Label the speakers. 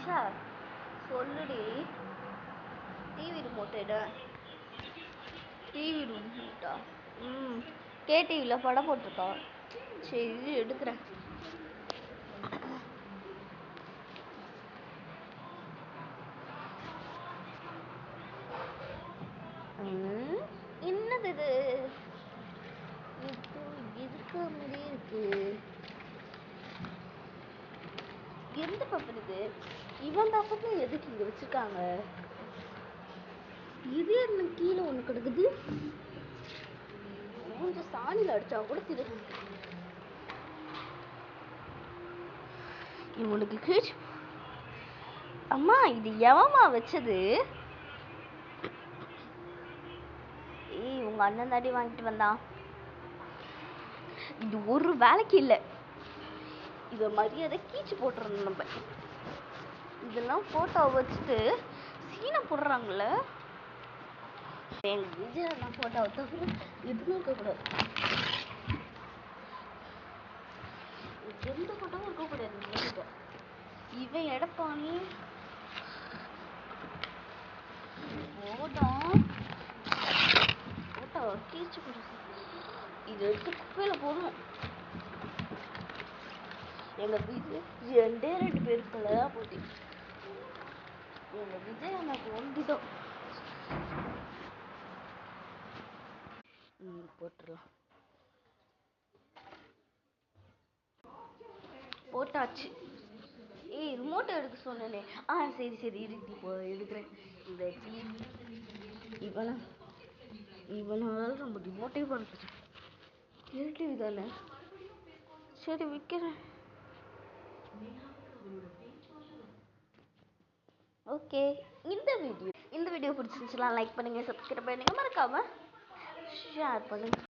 Speaker 1: Sir சொல்லுடி. TV remote எடு. TV ரிமோட்டா? கேடிவியில் படம் போட்டிருக்கா. சரி எடுக்கிறேன். என்னது இது? இருக்க மாதிரியே இருக்கு. எந்த பேப்பர் இது? இவன் பேப்பர்ல எதுக்கு இங்க வச்சிருக்காங்க? இது என்ன கீழே ஒண்ணு கிடக்குது? கொஞ்சம் சாணியில் அடிச்சா கூட தெரியும். இவனுக்கு கீழ் அம்மா இது எவமா வச்சது? ஏய் உங்க அண்ணன் தாடி வாங்கிட்டு வந்தான். இது ஒரு வேலைக்கு இல்லை. இத மரியாதை கீச்சு போட்டுறணும். நம்ம இதெல்லாம் போட்டோ வச்சுட்டு சீனை போடுறாங்கல்ல. எங்க விஜய் அண்ணா போட்டோ தவிர எதுவும் இருக்கக்கூடாது. எந்த போட்டோவும் இருக்கக்கூடாது. இவன் எடப்பாணி போட்டோ கீச்சு போடுறது. இது எடுத்து குப்பையில போடணும். எங்க விஜய் ரெண்டு பேருக்குள்ள போட்டி. எங்க விஜய் எனக்கு ஒண்டிடும். போட்டுடலாம். போட்டாச்சு. ஏய் ரிமோட்டை எடுக்க சொன்னே. சரி சரி இருக்கு. இப்போ எடுக்கிறேன். இந்த இவனால நம்ம ரிமோட்டே பண்ணுறது கேள்வி தானே. சரி விற்கிறேன். ஓகே. இந்த வீடியோ பிடிச்சிருந்துச்சுன்னா லைக் பண்ணுங்க, சப்ஸ்கிரைப் பண்ணுங்க, மறக்காம ஷேர் பண்ணுங்க.